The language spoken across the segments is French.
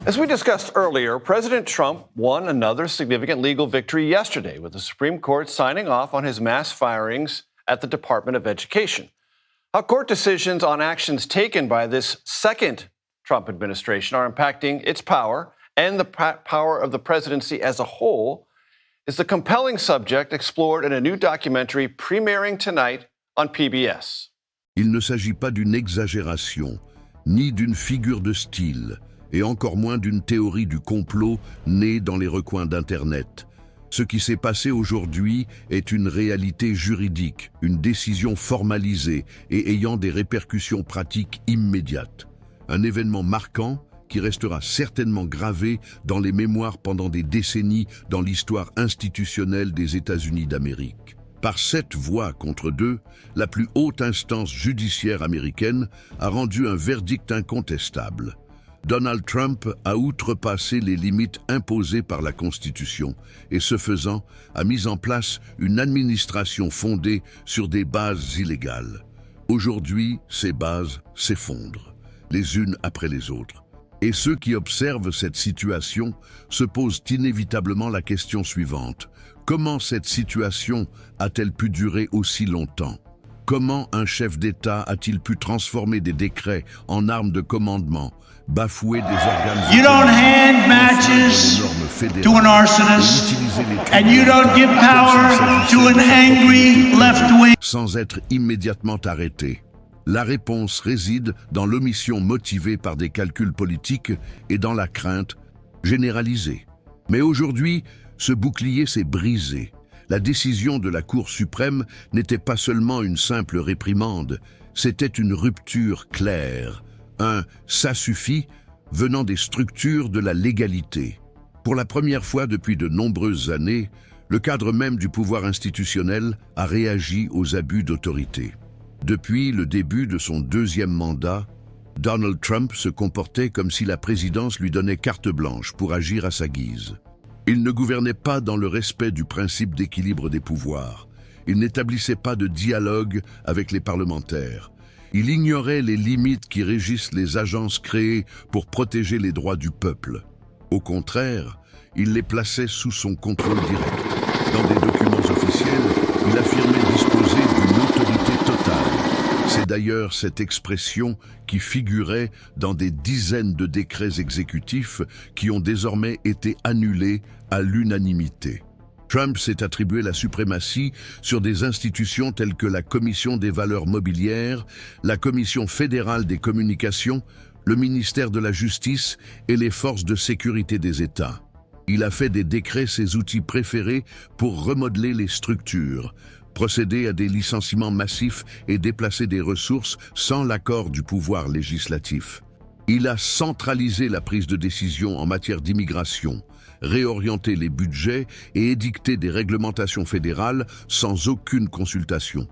As we discussed earlier, President Trump won another significant legal victory yesterday with the Supreme Court signing off on his mass firings at the Department of Education. How court decisions on actions taken by this second Trump administration are impacting its power and the power of the presidency as a whole is the compelling subject explored in a new documentary premiering tonight on PBS. Il ne s'agit pas d'une exagération, ni d'une figure de style, et encore moins d'une théorie du complot née dans les recoins d'Internet. Ce qui s'est passé aujourd'hui est une réalité juridique, une décision formalisée et ayant des répercussions pratiques immédiates. Un événement marquant qui restera certainement gravé dans les mémoires pendant des décennies dans l'histoire institutionnelle des États-Unis d'Amérique. Par 7 voix contre 2, la plus haute instance judiciaire américaine a rendu un verdict incontestable. Donald Trump a outrepassé les limites imposées par la Constitution et, ce faisant, a mis en place une administration fondée sur des bases illégales. Aujourd'hui, ces bases s'effondrent, les unes après les autres. Et ceux qui observent cette situation se posent inévitablement la question suivante. Comment cette situation a-t-elle pu durer aussi longtemps? Comment un chef d'État a-t-il pu transformer des décrets en armes de commandement, bafouer des organes... You don't hand matches to an arsonist, and you don't give power to an angry left-wing... sans être immédiatement arrêté. La réponse réside dans l'omission motivée par des calculs politiques et dans la crainte généralisée. Mais aujourd'hui, ce bouclier s'est brisé. La décision de la Cour suprême n'était pas seulement une simple réprimande, c'était une rupture claire, un « ça suffit » venant des structures de la légalité. Pour la première fois depuis de nombreuses années, le cadre même du pouvoir institutionnel a réagi aux abus d'autorité. Depuis le début de son 2e mandat, Donald Trump se comportait comme si la présidence lui donnait carte blanche pour agir à sa guise. Il ne gouvernait pas dans le respect du principe d'équilibre des pouvoirs. Il n'établissait pas de dialogue avec les parlementaires. Il ignorait les limites qui régissent les agences créées pour protéger les droits du peuple. Au contraire, il les plaçait sous son contrôle direct. Dans des documents officiels, il affirmait disposer d'une autorité totale. C'est d'ailleurs cette expression qui figurait dans des dizaines de décrets exécutifs qui ont désormais été annulés à l'unanimité. Trump s'est attribué la suprématie sur des institutions telles que la Commission des valeurs mobilières, la Commission fédérale des communications, le ministère de la Justice et les forces de sécurité des États. Il a fait des décrets ses outils préférés pour remodeler les structures, procéder à des licenciements massifs et déplacer des ressources sans l'accord du pouvoir législatif. Il a centralisé la prise de décision en matière d'immigration, réorienté les budgets et édicté des réglementations fédérales sans aucune consultation.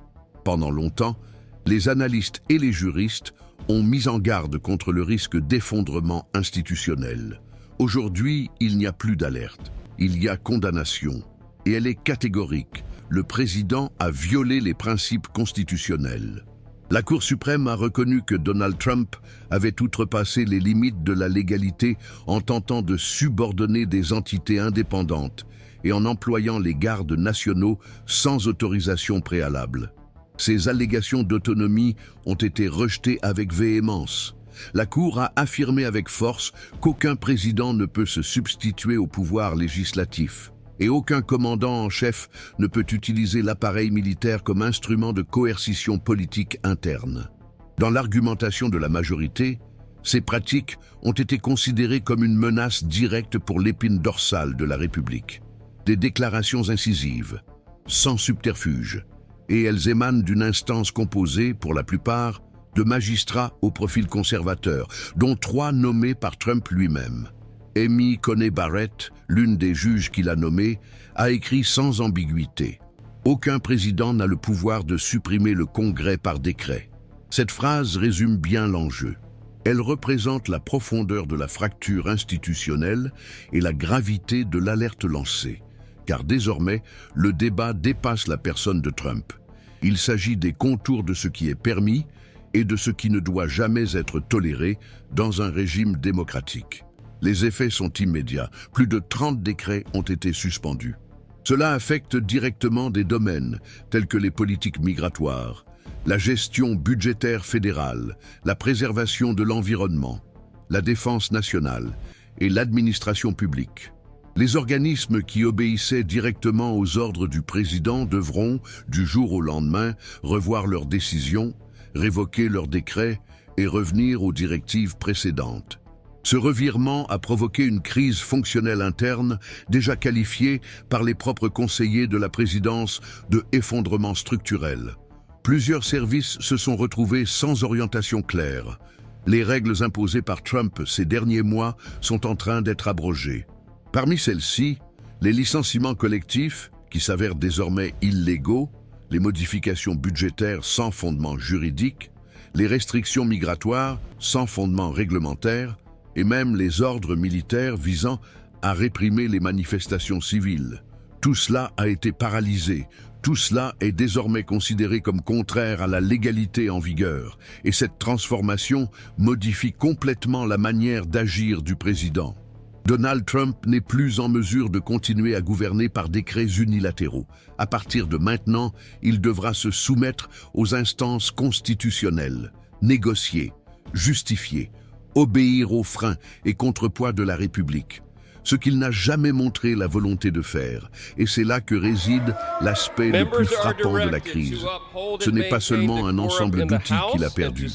Pendant longtemps, les analystes et les juristes ont mis en garde contre le risque d'effondrement institutionnel. Aujourd'hui, il n'y a plus d'alerte, il y a condamnation, et elle est catégorique. Le président a violé les principes constitutionnels. La Cour suprême a reconnu que Donald Trump avait outrepassé les limites de la légalité en tentant de subordonner des entités indépendantes et en employant les gardes nationaux sans autorisation préalable. Ces allégations d'autonomie ont été rejetées avec véhémence. La Cour a affirmé avec force qu'aucun président ne peut se substituer au pouvoir législatif. Et aucun commandant en chef ne peut utiliser l'appareil militaire comme instrument de coercition politique interne. Dans l'argumentation de la majorité, ces pratiques ont été considérées comme une menace directe pour l'épine dorsale de la République. Des déclarations incisives, sans subterfuge, et elles émanent d'une instance composée, pour la plupart, de magistrats au profil conservateur, dont 3 nommés par Trump lui-même. Amy Coney Barrett, l'une des juges qu'il a nommées, a écrit sans ambiguïté « Aucun président n'a le pouvoir de supprimer le Congrès par décret ». Cette phrase résume bien l'enjeu. Elle représente la profondeur de la fracture institutionnelle et la gravité de l'alerte lancée. Car désormais, le débat dépasse la personne de Trump. Il s'agit des contours de ce qui est permis et de ce qui ne doit jamais être toléré dans un régime démocratique. Les effets sont immédiats. Plus de 30 décrets ont été suspendus. Cela affecte directement des domaines tels que les politiques migratoires, la gestion budgétaire fédérale, la préservation de l'environnement, la défense nationale et l'administration publique. Les organismes qui obéissaient directement aux ordres du président devront, du jour au lendemain, revoir leurs décisions, révoquer leurs décrets et revenir aux directives précédentes. Ce revirement a provoqué une crise fonctionnelle interne, déjà qualifiée par les propres conseillers de la présidence de effondrement structurel. Plusieurs services se sont retrouvés sans orientation claire. Les règles imposées par Trump ces derniers mois sont en train d'être abrogées. Parmi celles-ci, les licenciements collectifs, qui s'avèrent désormais illégaux, les modifications budgétaires sans fondement juridique, les restrictions migratoires sans fondement réglementaire, et même les ordres militaires visant à réprimer les manifestations civiles. Tout cela a été paralysé. Tout cela est désormais considéré comme contraire à la légalité en vigueur, et cette transformation modifie complètement la manière d'agir du président. Donald Trump n'est plus en mesure de continuer à gouverner par décrets unilatéraux. À partir de maintenant, il devra se soumettre aux instances constitutionnelles, négocier, justifier, obéir aux freins et contrepoids de la République, ce qu'il n'a jamais montré la volonté de faire. Et c'est là que réside l'aspect le plus frappant de la crise. Ce n'est pas seulement un ensemble d'outils qu'il a perdu,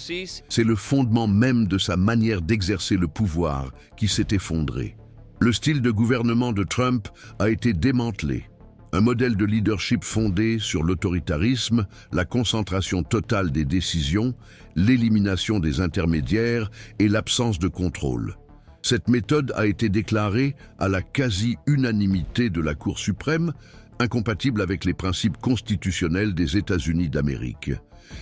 c'est le fondement même de sa manière d'exercer le pouvoir qui s'est effondré. Le style de gouvernement de Trump a été démantelé. Un modèle de leadership fondé sur l'autoritarisme, la concentration totale des décisions, l'élimination des intermédiaires et l'absence de contrôle. Cette méthode a été déclarée à la quasi-unanimité de la Cour suprême, incompatible avec les principes constitutionnels des États-Unis d'Amérique.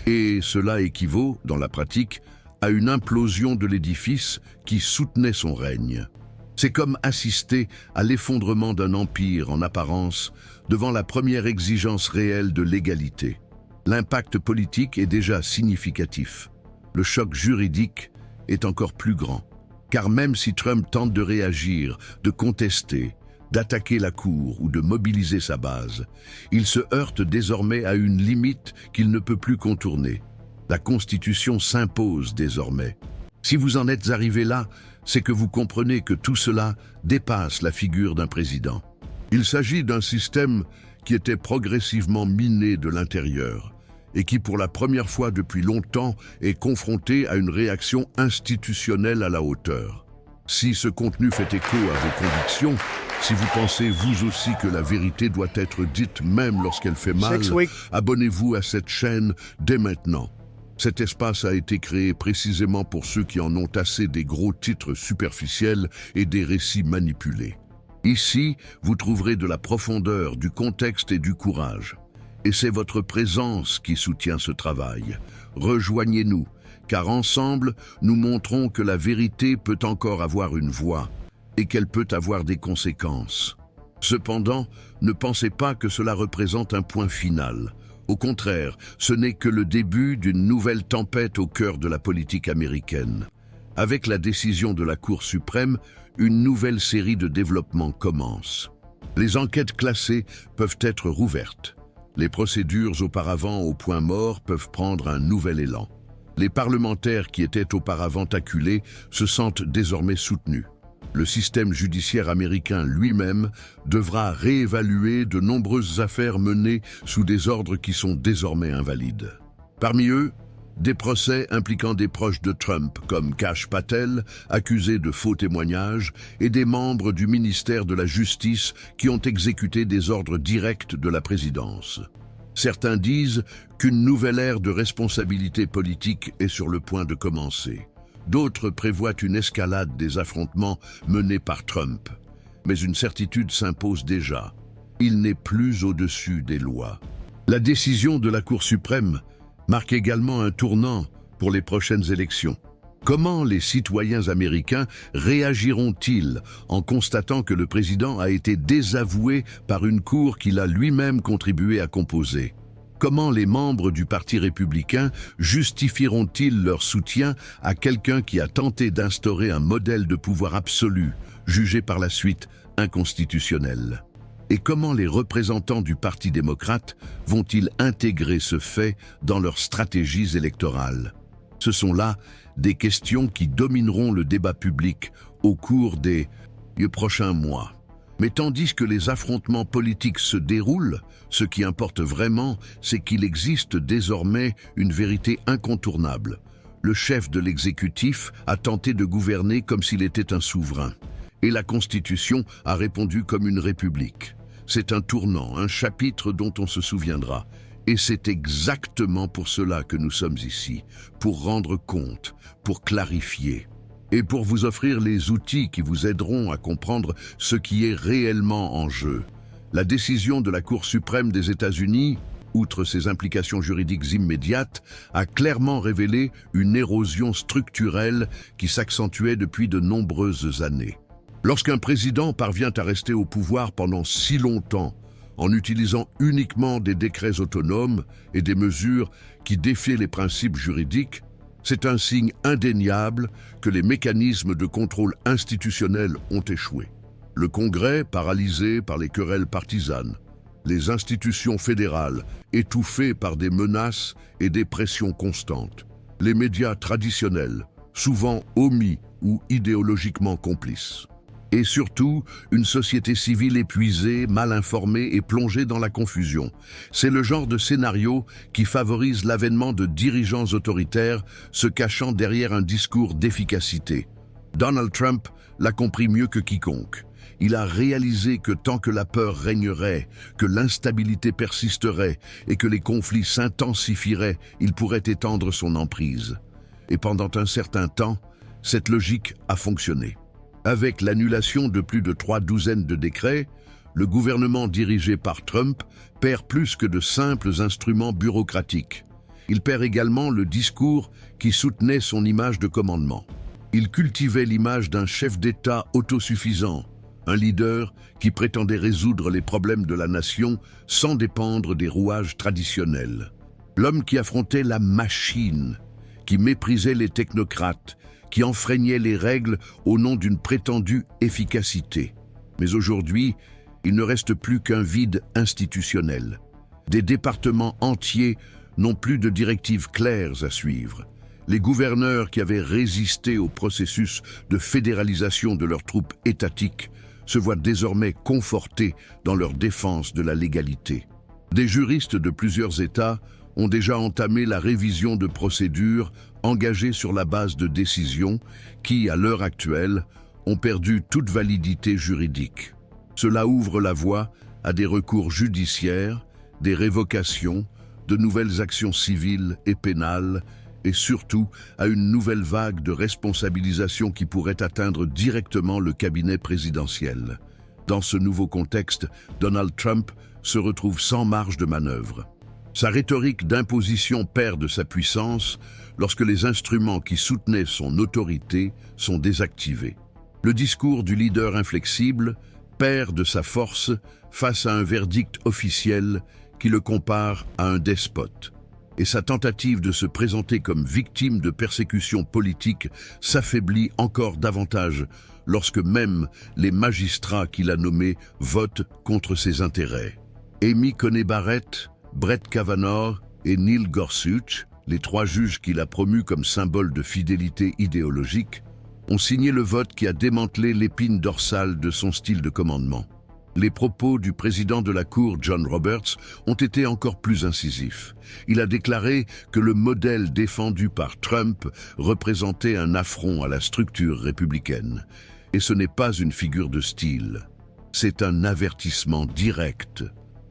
Et cela équivaut, dans la pratique, à une implosion de l'édifice qui soutenait son règne. C'est comme assister à l'effondrement d'un empire en apparence devant la première exigence réelle de l'égalité. L'impact politique est déjà significatif. Le choc juridique est encore plus grand. Car même si Trump tente de réagir, de contester, d'attaquer la Cour ou de mobiliser sa base, il se heurte désormais à une limite qu'il ne peut plus contourner. La Constitution s'impose désormais. Si vous en êtes arrivé là, c'est que vous comprenez que tout cela dépasse la figure d'un président. Il s'agit d'un système qui était progressivement miné de l'intérieur et qui, pour la première fois depuis longtemps, est confronté à une réaction institutionnelle à la hauteur. Si ce contenu fait écho à vos convictions, si vous pensez vous aussi que la vérité doit être dite même lorsqu'elle fait mal, abonnez-vous à cette chaîne dès maintenant. Cet espace a été créé précisément pour ceux qui en ont assez des gros titres superficiels et des récits manipulés. Ici, vous trouverez de la profondeur, du contexte et du courage. Et c'est votre présence qui soutient ce travail. Rejoignez-nous, car ensemble, nous montrons que la vérité peut encore avoir une voix et qu'elle peut avoir des conséquences. Cependant, ne pensez pas que cela représente un point final. Au contraire, ce n'est que le début d'une nouvelle tempête au cœur de la politique américaine. Avec la décision de la Cour suprême, une nouvelle série de développements commence. Les enquêtes classées peuvent être rouvertes. Les procédures auparavant au point mort peuvent prendre un nouvel élan. Les parlementaires qui étaient auparavant acculés se sentent désormais soutenus. Le système judiciaire américain lui-même devra réévaluer de nombreuses affaires menées sous des ordres qui sont désormais invalides. Parmi eux, des procès impliquant des proches de Trump comme Kash Patel, accusé de faux témoignages, et des membres du ministère de la Justice qui ont exécuté des ordres directs de la présidence. Certains disent qu'une nouvelle ère de responsabilité politique est sur le point de commencer. D'autres prévoient une escalade des affrontements menés par Trump. Mais une certitude s'impose déjà. Il n'est plus au-dessus des lois. La décision de la Cour suprême marque également un tournant pour les prochaines élections. Comment les citoyens américains réagiront-ils en constatant que le président a été désavoué par une cour qu'il a lui-même contribué à composer? comment les membres du Parti républicain justifieront-ils leur soutien à quelqu'un qui a tenté d'instaurer un modèle de pouvoir absolu, jugé par la suite inconstitutionnel? Et comment les représentants du Parti démocrate vont-ils intégrer ce fait dans leurs stratégies électorales? Ce sont là des questions qui domineront le débat public au cours des prochains mois. Mais tandis que les affrontements politiques se déroulent, ce qui importe vraiment, c'est qu'il existe désormais une vérité incontournable. Le chef de l'exécutif a tenté de gouverner comme s'il était un souverain. Et la Constitution a répondu comme une république. C'est un tournant, un chapitre dont on se souviendra. Et c'est exactement pour cela que nous sommes ici, pour rendre compte, pour clarifier. Et pour vous offrir les outils qui vous aideront à comprendre ce qui est réellement en jeu. La décision de la Cour suprême des États-Unis, outre ses implications juridiques immédiates, a clairement révélé une érosion structurelle qui s'accentuait depuis de nombreuses années. Lorsqu'un président parvient à rester au pouvoir pendant si longtemps, en utilisant uniquement des décrets autonomes et des mesures qui défient les principes juridiques, c'est un signe indéniable que les mécanismes de contrôle institutionnel ont échoué. Le Congrès, paralysé par les querelles partisanes, les institutions fédérales, étouffées par des menaces et des pressions constantes, les médias traditionnels, souvent omis ou idéologiquement complices. Et surtout, une société civile épuisée, mal informée et plongée dans la confusion. C'est le genre de scénario qui favorise l'avènement de dirigeants autoritaires se cachant derrière un discours d'efficacité. Donald Trump l'a compris mieux que quiconque. Il a réalisé que tant que la peur régnerait, que l'instabilité persisterait et que les conflits s'intensifieraient, il pourrait étendre son emprise. Et pendant un certain temps, cette logique a fonctionné. Avec l'annulation de plus de 3 douzaines de décrets, le gouvernement dirigé par Trump perd plus que de simples instruments bureaucratiques. Il perd également le discours qui soutenait son image de commandement. Il cultivait l'image d'un chef d'État autosuffisant, un leader qui prétendait résoudre les problèmes de la nation sans dépendre des rouages traditionnels. L'homme qui affrontait la machine, qui méprisait les technocrates, qui enfreignait les règles au nom d'une prétendue efficacité. Mais aujourd'hui, il ne reste plus qu'un vide institutionnel. Des départements entiers n'ont plus de directives claires à suivre. Les gouverneurs qui avaient résisté au processus de fédéralisation de leurs troupes étatiques se voient désormais confortés dans leur défense de la légalité. Des juristes de plusieurs États ont déjà entamé la révision de procédures engagées sur la base de décisions qui, à l'heure actuelle, ont perdu toute validité juridique. Cela ouvre la voie à des recours judiciaires, des révocations, de nouvelles actions civiles et pénales, et surtout à une nouvelle vague de responsabilisation qui pourrait atteindre directement le cabinet présidentiel. Dans ce nouveau contexte, Donald Trump se retrouve sans marge de manœuvre. Sa rhétorique d'imposition perd de sa puissance lorsque les instruments qui soutenaient son autorité sont désactivés. Le discours du leader inflexible perd de sa force face à un verdict officiel qui le compare à un despote. Et sa tentative de se présenter comme victime de persécutions politiques s'affaiblit encore davantage lorsque même les magistrats qu'il a nommés votent contre ses intérêts. Amy Coney Barrett, Brett Kavanaugh et Neil Gorsuch, les 3 juges qu'il a promus comme symbole de fidélité idéologique, ont signé le vote qui a démantelé l'épine dorsale de son style de commandement. Les propos du président de la Cour, John Roberts, ont été encore plus incisifs. Il a déclaré que le modèle défendu par Trump représentait un affront à la structure républicaine. Et ce n'est pas une figure de style. C'est un avertissement direct.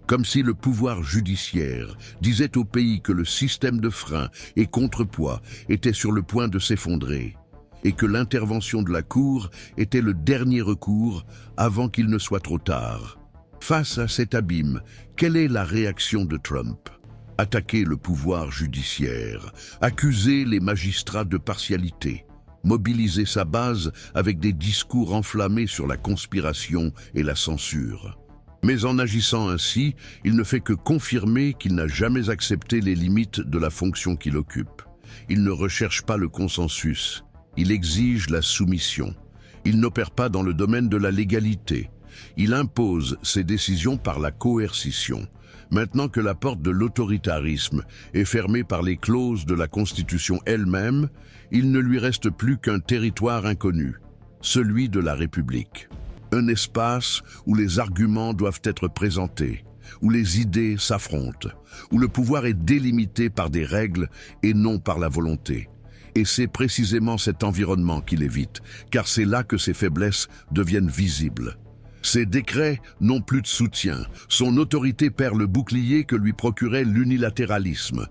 Comme si le pouvoir judiciaire disait au pays que le système de frein et contrepoids était sur le point de s'effondrer, et que l'intervention de la Cour était le dernier recours avant qu'il ne soit trop tard. Face à cet abîme, quelle est la réaction de Trump? Attaquer le pouvoir judiciaire, accuser les magistrats de partialité, mobiliser sa base avec des discours enflammés sur la conspiration et la censure. Mais en agissant ainsi, il ne fait que confirmer qu'il n'a jamais accepté les limites de la fonction qu'il occupe. Il ne recherche pas le consensus, il exige la soumission. Il n'opère pas dans le domaine de la légalité. Il impose ses décisions par la coercition. Maintenant que la porte de l'autoritarisme est fermée par les clauses de la Constitution elle-même, il ne lui reste plus qu'un territoire inconnu, celui de la République. Un espace où les arguments doivent être présentés, où les idées s'affrontent, où le pouvoir est délimité par des règles et non par la volonté. Et c'est précisément cet environnement qu'il évite, car c'est là que ses faiblesses deviennent visibles. Ses décrets n'ont plus de soutien, son autorité perd le bouclier que lui procurait l'unilatéralisme.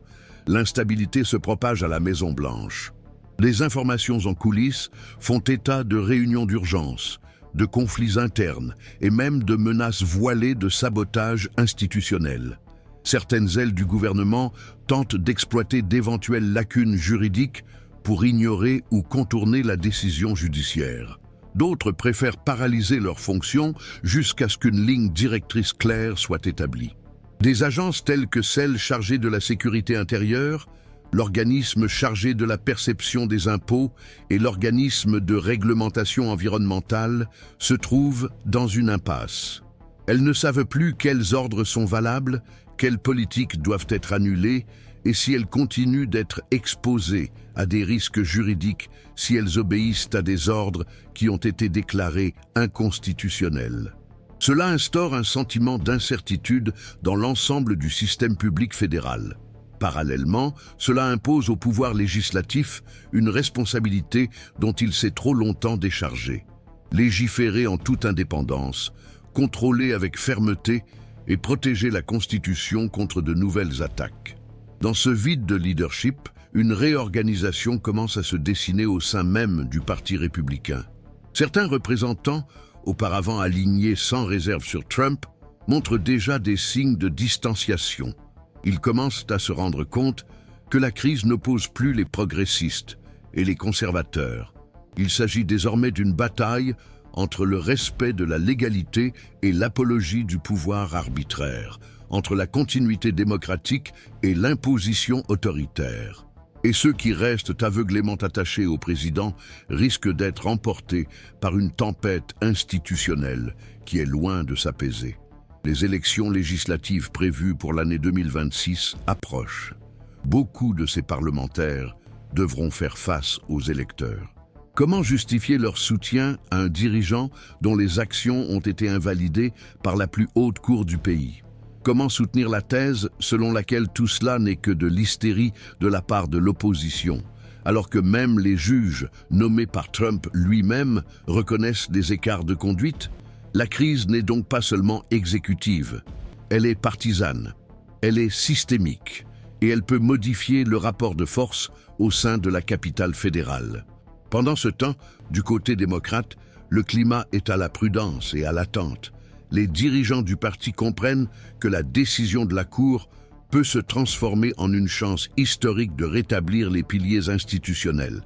L'instabilité se propage à la Maison-Blanche. Les informations en coulisses font état de réunions d'urgence, de conflits internes et même de menaces voilées de sabotage institutionnel. Certaines ailes du gouvernement tentent d'exploiter d'éventuelles lacunes juridiques pour ignorer ou contourner la décision judiciaire. D'autres préfèrent paralyser leurs fonctions jusqu'à ce qu'une ligne directrice claire soit établie. Des agences telles que celle chargée de la sécurité intérieure, l'organisme chargé de la perception des impôts et l'organisme de réglementation environnementale se trouvent dans une impasse. Elles ne savent plus quels ordres sont valables, quelles politiques doivent être annulées et si elles continuent d'être exposées à des risques juridiques si elles obéissent à des ordres qui ont été déclarés inconstitutionnels. Cela instaure un sentiment d'incertitude dans l'ensemble du système public fédéral. Parallèlement, cela impose au pouvoir législatif une responsabilité dont il s'est trop longtemps déchargé. Légiférer en toute indépendance, contrôler avec fermeté et protéger la Constitution contre de nouvelles attaques. Dans ce vide de leadership, une réorganisation commence à se dessiner au sein même du Parti républicain. Certains représentants, auparavant alignés sans réserve sur Trump, montrent déjà des signes de distanciation. Ils commencent à se rendre compte que la crise n'oppose plus les progressistes et les conservateurs. Il s'agit désormais d'une bataille entre le respect de la légalité et l'apologie du pouvoir arbitraire, entre la continuité démocratique et l'imposition autoritaire. Et ceux qui restent aveuglément attachés au président risquent d'être emportés par une tempête institutionnelle qui est loin de s'apaiser. Les élections législatives prévues pour l'année 2026 approchent. Beaucoup de ces parlementaires devront faire face aux électeurs. Comment justifier leur soutien à un dirigeant dont les actions ont été invalidées par la plus haute cour du pays? Comment soutenir la thèse selon laquelle tout cela n'est que de l'hystérie de la part de l'opposition, alors que même les juges nommés par Trump lui-même reconnaissent des écarts de conduite? La crise n'est donc pas seulement exécutive, elle est partisane, elle est systémique et elle peut modifier le rapport de force au sein de la capitale fédérale. Pendant ce temps, du côté démocrate, le climat est à la prudence et à l'attente. Les dirigeants du parti comprennent que la décision de la Cour peut se transformer en une chance historique de rétablir les piliers institutionnels.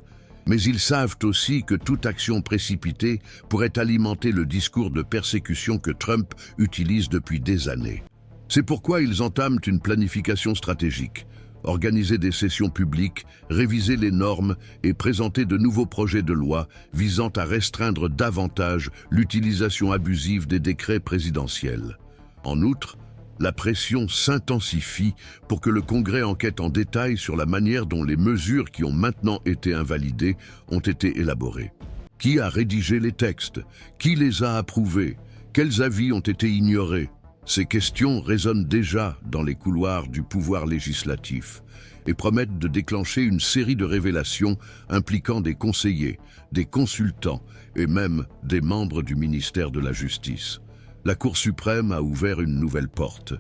Mais ils savent aussi que toute action précipitée pourrait alimenter le discours de persécution que Trump utilise depuis des années. C'est pourquoi ils entament une planification stratégique, organiser des sessions publiques, réviser les normes et présenter de nouveaux projets de loi visant à restreindre davantage l'utilisation abusive des décrets présidentiels. En outre, la pression s'intensifie pour que le Congrès enquête en détail sur la manière dont les mesures qui ont maintenant été invalidées ont été élaborées. Qui a rédigé les textes? Qui les a approuvés? Quels avis ont été ignorés? Ces questions résonnent déjà dans les couloirs du pouvoir législatif et promettent de déclencher une série de révélations impliquant des conseillers, des consultants et même des membres du ministère de la Justice. La Cour suprême a ouvert une nouvelle porte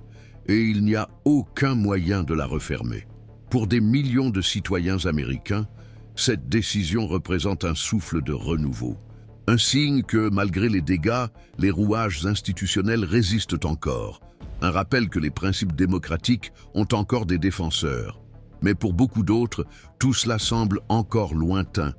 et il n'y a aucun moyen de la refermer. Pour des millions de citoyens américains, cette décision représente un souffle de renouveau. Un signe que, malgré les dégâts, les rouages institutionnels résistent encore. Un rappel que les principes démocratiques ont encore des défenseurs. Mais pour beaucoup d'autres, tout cela semble encore lointain,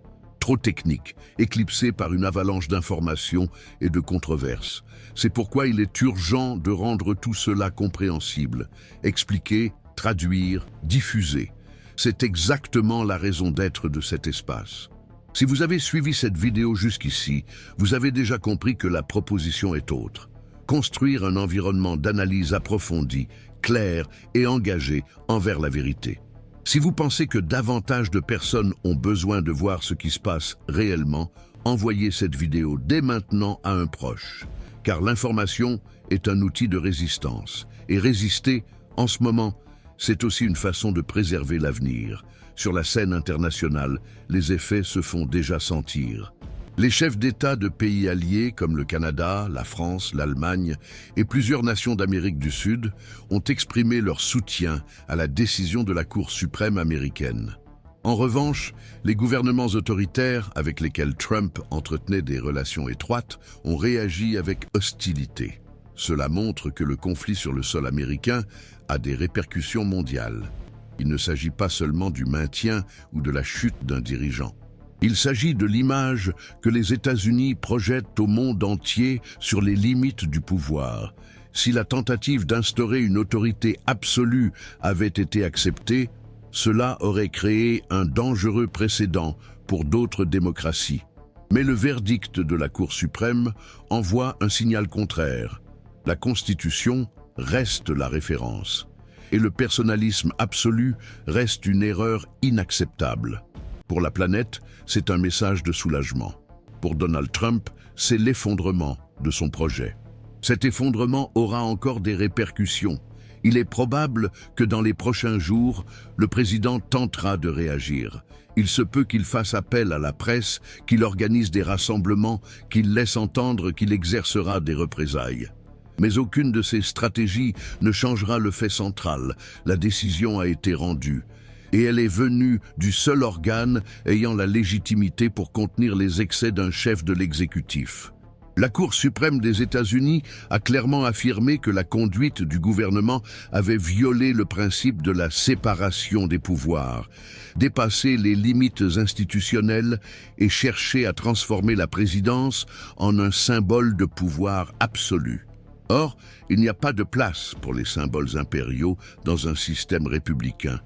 trop technique, éclipsé par une avalanche d'informations et de controverses. C'est pourquoi il est urgent de rendre tout cela compréhensible, expliquer, traduire, diffuser. C'est exactement la raison d'être de cet espace. Si vous avez suivi cette vidéo jusqu'ici, vous avez déjà compris que la proposition est autre. Construire un environnement d'analyse approfondie, clair et engagé envers la vérité. Si vous pensez que davantage de personnes ont besoin de voir ce qui se passe réellement, envoyez cette vidéo dès maintenant à un proche. Car l'information est un outil de résistance. Et résister, en ce moment, c'est aussi une façon de préserver l'avenir. Sur la scène internationale, les effets se font déjà sentir. Les chefs d'État de pays alliés comme le Canada, la France, l'Allemagne et plusieurs nations d'Amérique du Sud ont exprimé leur soutien à la décision de la Cour suprême américaine. En revanche, les gouvernements autoritaires avec lesquels Trump entretenait des relations étroites ont réagi avec hostilité. Cela montre que le conflit sur le sol américain a des répercussions mondiales. Il ne s'agit pas seulement du maintien ou de la chute d'un dirigeant. Il s'agit de l'image que les États-Unis projettent au monde entier sur les limites du pouvoir. Si la tentative d'instaurer une autorité absolue avait été acceptée, cela aurait créé un dangereux précédent pour d'autres démocraties. Mais le verdict de la Cour suprême envoie un signal contraire. La Constitution reste la référence. Et le personnalisme absolu reste une erreur inacceptable. Pour la planète, c'est un message de soulagement. Pour Donald Trump, c'est l'effondrement de son projet. Cet effondrement aura encore des répercussions. Il est probable que dans les prochains jours, le président tentera de réagir. Il se peut qu'il fasse appel à la presse, qu'il organise des rassemblements, qu'il laisse entendre qu'il exercera des représailles. Mais aucune de ces stratégies ne changera le fait central. La décision a été rendue. Et elle est venue du seul organe ayant la légitimité pour contenir les excès d'un chef de l'exécutif. La Cour suprême des États-Unis a clairement affirmé que la conduite du gouvernement avait violé le principe de la séparation des pouvoirs, dépassé les limites institutionnelles et cherché à transformer la présidence en un symbole de pouvoir absolu. Or, il n'y a pas de place pour les symboles impériaux dans un système républicain.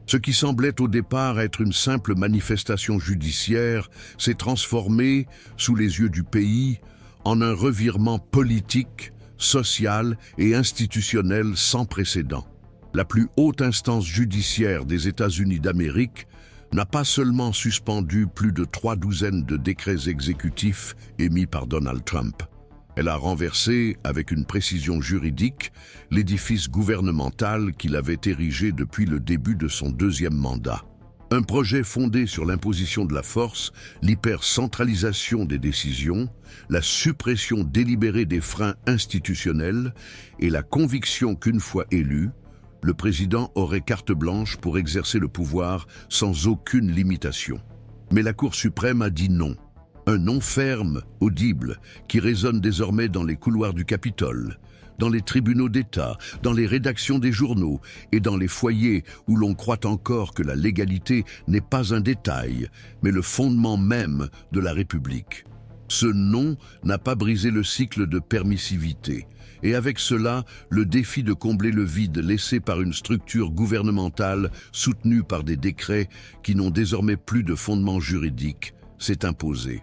Ce qui semblait au départ être une simple manifestation judiciaire s'est transformé, sous les yeux du pays, en un revirement politique, social et institutionnel sans précédent. La plus haute instance judiciaire des États-Unis d'Amérique n'a pas seulement suspendu plus de 3 douzaines de décrets exécutifs émis par Donald Trump. Elle a renversé, avec une précision juridique, l'édifice gouvernemental qu'il avait érigé depuis le début de son deuxième mandat. Un projet fondé sur l'imposition de la force, l'hypercentralisation des décisions, la suppression délibérée des freins institutionnels et la conviction qu'une fois élu, le président aurait carte blanche pour exercer le pouvoir sans aucune limitation. Mais la Cour suprême a dit non. Un non ferme, audible, qui résonne désormais dans les couloirs du Capitole, dans les tribunaux d'État, dans les rédactions des journaux et dans les foyers où l'on croit encore que la légalité n'est pas un détail, mais le fondement même de la République. Ce non n'a pas brisé le cycle de permissivité, et avec cela, le défi de combler le vide laissé par une structure gouvernementale soutenue par des décrets qui n'ont désormais plus de fondement juridique s'est imposé.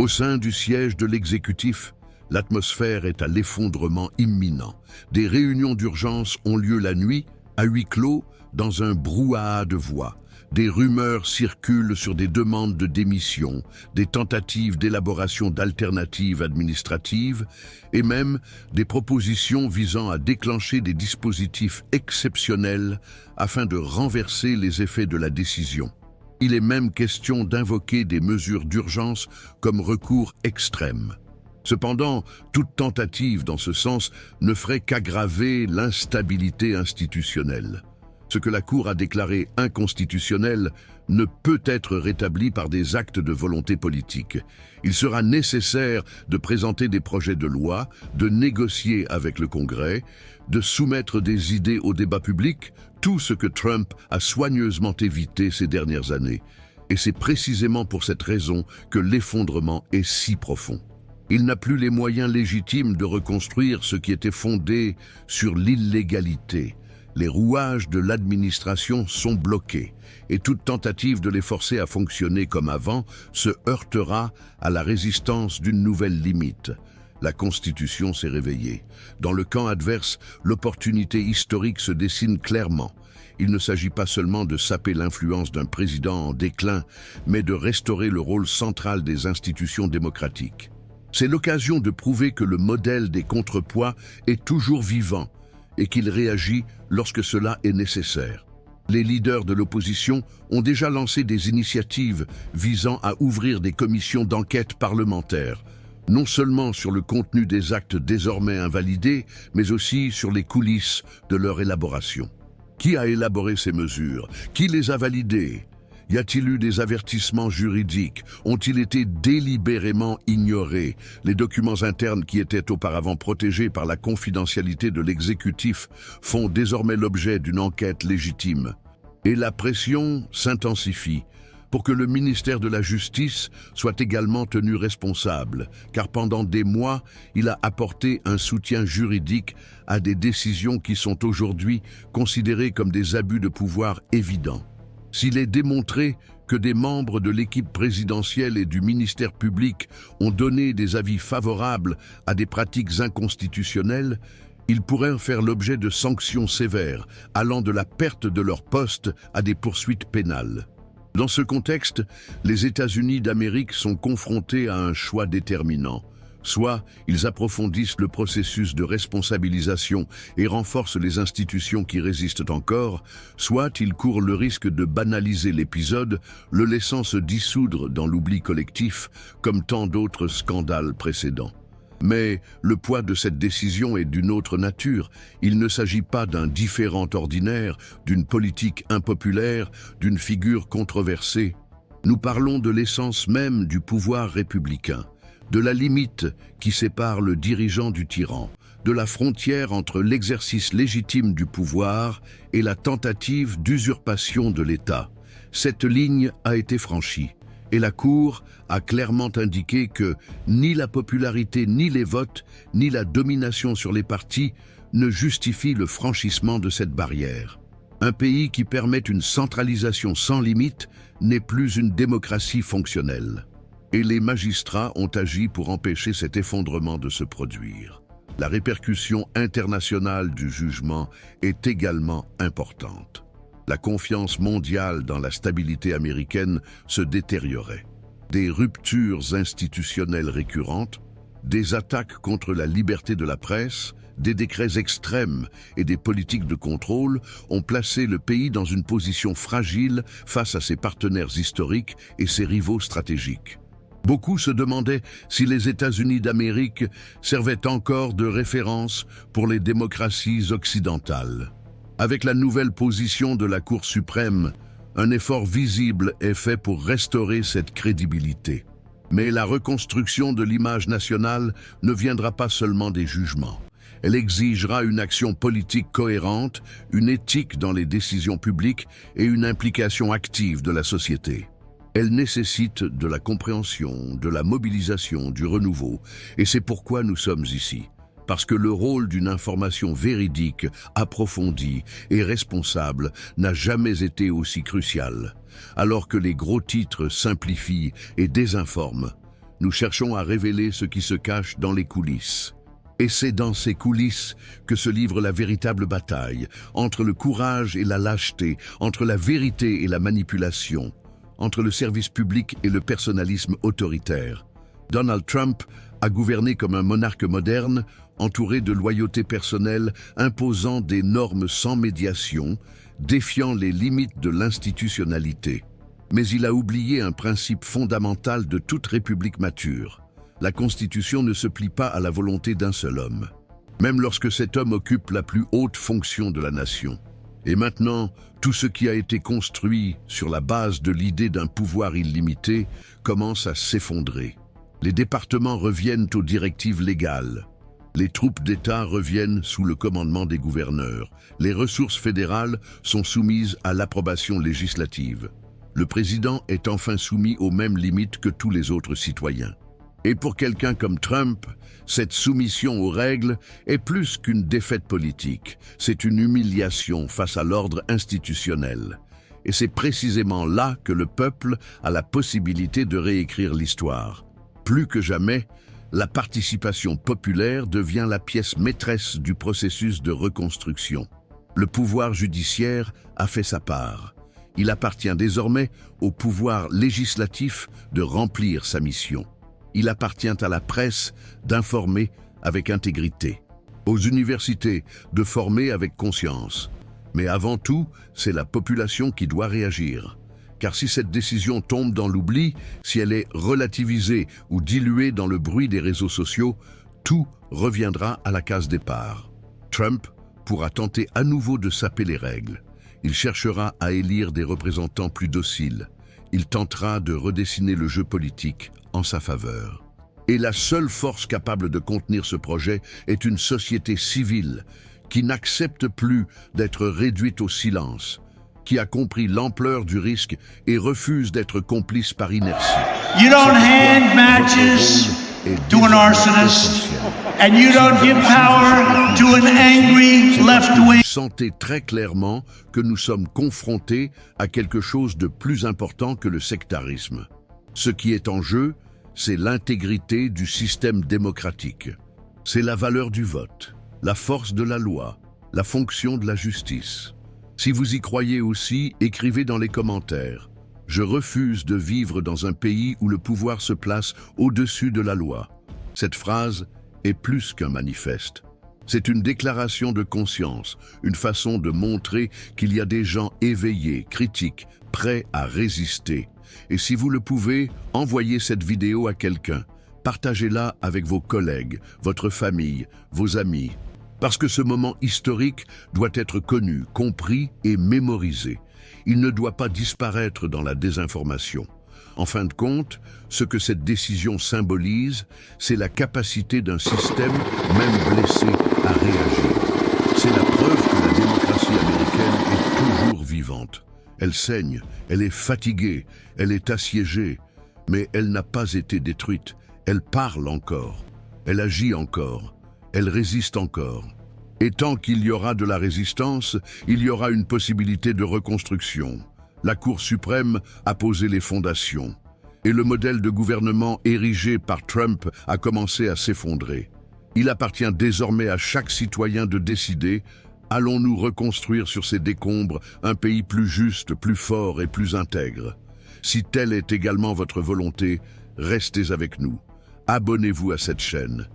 Au sein du siège de l'exécutif, l'atmosphère est à l'effondrement imminent. Des réunions d'urgence ont lieu la nuit, à huis clos, dans un brouhaha de voix. Des rumeurs circulent sur des demandes de démission, des tentatives d'élaboration d'alternatives administratives et même des propositions visant à déclencher des dispositifs exceptionnels afin de renverser les effets de la décision. Il est même question d'invoquer des mesures d'urgence comme recours extrême. Cependant, toute tentative dans ce sens ne ferait qu'aggraver l'instabilité institutionnelle. Ce que la Cour a déclaré inconstitutionnel ne peut être rétabli par des actes de volonté politique. Il sera nécessaire de présenter des projets de loi, de négocier avec le Congrès, de soumettre des idées au débat public, tout ce que Trump a soigneusement évité ces dernières années. Et c'est précisément pour cette raison que l'effondrement est si profond. Il n'a plus les moyens légitimes de reconstruire ce qui était fondé sur l'illégalité. Les rouages de l'administration sont bloqués et toute tentative de les forcer à fonctionner comme avant se heurtera à la résistance d'une nouvelle limite. La Constitution s'est réveillée. Dans le camp adverse, l'opportunité historique se dessine clairement. Il ne s'agit pas seulement de saper l'influence d'un président en déclin, mais de restaurer le rôle central des institutions démocratiques. C'est l'occasion de prouver que le modèle des contrepoids est toujours vivant et qu'il réagit lorsque cela est nécessaire. Les leaders de l'opposition ont déjà lancé des initiatives visant à ouvrir des commissions d'enquête parlementaires, non seulement sur le contenu des actes désormais invalidés, mais aussi sur les coulisses de leur élaboration. Qui a élaboré ces mesures? Qui les a validées? Y a-t-il eu des avertissements juridiques? Ont-ils été délibérément ignorés? Les documents internes qui étaient auparavant protégés par la confidentialité de l'exécutif font désormais l'objet d'une enquête légitime. Et la pression s'intensifie pour que le ministère de la Justice soit également tenu responsable, car pendant des mois, il a apporté un soutien juridique à des décisions qui sont aujourd'hui considérées comme des abus de pouvoir évidents. S'il est démontré que des membres de l'équipe présidentielle et du ministère public ont donné des avis favorables à des pratiques inconstitutionnelles, ils pourraient faire l'objet de sanctions sévères, allant de la perte de leur poste à des poursuites pénales. Dans ce contexte, les États-Unis d'Amérique sont confrontés à un choix déterminant. Soit ils approfondissent le processus de responsabilisation et renforcent les institutions qui résistent encore, soit ils courent le risque de banaliser l'épisode, le laissant se dissoudre dans l'oubli collectif, comme tant d'autres scandales précédents. Mais le poids de cette décision est d'une autre nature. Il ne s'agit pas d'un différend ordinaire, d'une politique impopulaire, d'une figure controversée. Nous parlons de l'essence même du pouvoir républicain, de la limite qui sépare le dirigeant du tyran, de la frontière entre l'exercice légitime du pouvoir et la tentative d'usurpation de l'État. Cette ligne a été franchie. Et la Cour a clairement indiqué que ni la popularité, ni les votes, ni la domination sur les partis ne justifient le franchissement de cette barrière. Un pays qui permet une centralisation sans limite n'est plus une démocratie fonctionnelle. Et les magistrats ont agi pour empêcher cet effondrement de se produire. La répercussion internationale du jugement est également importante. La confiance mondiale dans la stabilité américaine se détériorait. Des ruptures institutionnelles récurrentes, des attaques contre la liberté de la presse, des décrets extrêmes et des politiques de contrôle ont placé le pays dans une position fragile face à ses partenaires historiques et ses rivaux stratégiques. Beaucoup se demandaient si les États-Unis d'Amérique servaient encore de référence pour les démocraties occidentales. Avec la nouvelle position de la Cour suprême, un effort visible est fait pour restaurer cette crédibilité. Mais la reconstruction de l'image nationale ne viendra pas seulement des jugements. Elle exigera une action politique cohérente, une éthique dans les décisions publiques et une implication active de la société. Elle nécessite de la compréhension, de la mobilisation, du renouveau, et c'est pourquoi nous sommes ici. Parce que le rôle d'une information véridique, approfondie et responsable n'a jamais été aussi crucial. Alors que les gros titres simplifient et désinforment, nous cherchons à révéler ce qui se cache dans les coulisses. Et c'est dans ces coulisses que se livre la véritable bataille, entre le courage et la lâcheté, entre la vérité et la manipulation, entre le service public et le personnalisme autoritaire. Donald Trump a gouverné comme un monarque moderne, entouré de loyauté personnelle, imposant des normes sans médiation, défiant les limites de l'institutionnalité. Mais il a oublié un principe fondamental de toute république mature. La Constitution ne se plie pas à la volonté d'un seul homme, même lorsque cet homme occupe la plus haute fonction de la nation. Et maintenant, tout ce qui a été construit sur la base de l'idée d'un pouvoir illimité commence à s'effondrer. Les départements reviennent aux directives légales. Les troupes d'État reviennent sous le commandement des gouverneurs. Les ressources fédérales sont soumises à l'approbation législative. Le président est enfin soumis aux mêmes limites que tous les autres citoyens. Et pour quelqu'un comme Trump, cette soumission aux règles est plus qu'une défaite politique. C'est une humiliation face à l'ordre institutionnel. Et c'est précisément là que le peuple a la possibilité de réécrire l'histoire. Plus que jamais, la participation populaire devient la pièce maîtresse du processus de reconstruction. Le pouvoir judiciaire a fait sa part. Il appartient désormais au pouvoir législatif de remplir sa mission. Il appartient à la presse d'informer avec intégrité, aux universités de former avec conscience. Mais avant tout, c'est la population qui doit réagir. Car si cette décision tombe dans l'oubli, si elle est relativisée ou diluée dans le bruit des réseaux sociaux, tout reviendra à la case départ. Trump pourra tenter à nouveau de saper les règles. Il cherchera à élire des représentants plus dociles. Il tentera de redessiner le jeu politique en sa faveur. Et la seule force capable de contenir ce projet est une société civile qui n'accepte plus d'être réduite au silence, qui a compris l'ampleur du risque et refuse d'être complice par inertie. You don't hand matches to an arsonist, and you don't give power to an angry left-wing. Sentez très clairement que nous sommes confrontés à quelque chose de plus important que le sectarisme. Ce qui est en jeu, c'est l'intégrité du système démocratique. C'est la valeur du vote, la force de la loi, la fonction de la justice. Si vous y croyez aussi, écrivez dans les commentaires. Je refuse de vivre dans un pays où le pouvoir se place au-dessus de la loi. Cette phrase est plus qu'un manifeste. C'est une déclaration de conscience, une façon de montrer qu'il y a des gens éveillés, critiques, prêts à résister. Et si vous le pouvez, envoyez cette vidéo à quelqu'un. Partagez-la avec vos collègues, votre famille, vos amis. Parce que ce moment historique doit être connu, compris et mémorisé. Il ne doit pas disparaître dans la désinformation. En fin de compte, ce que cette décision symbolise, c'est la capacité d'un système, même blessé, à réagir. C'est la preuve que la démocratie américaine est toujours vivante. Elle saigne, elle est fatiguée, elle est assiégée, mais elle n'a pas été détruite. Elle parle encore, elle agit encore, elle résiste encore. Et tant qu'il y aura de la résistance, il y aura une possibilité de reconstruction. La Cour suprême a posé les fondations. Et le modèle de gouvernement érigé par Trump a commencé à s'effondrer. Il appartient désormais à chaque citoyen de décider: allons-nous reconstruire sur ces décombres un pays plus juste, plus fort et plus intègre? Si telle est également votre volonté, restez avec nous. Abonnez-vous à cette chaîne.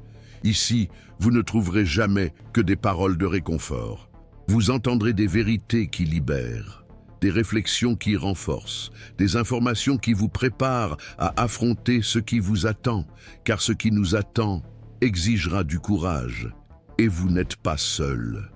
Ici, vous ne trouverez jamais que des paroles de réconfort. Vous entendrez des vérités qui libèrent, des réflexions qui renforcent, des informations qui vous préparent à affronter ce qui vous attend, car ce qui nous attend exigera du courage, et vous n'êtes pas seul.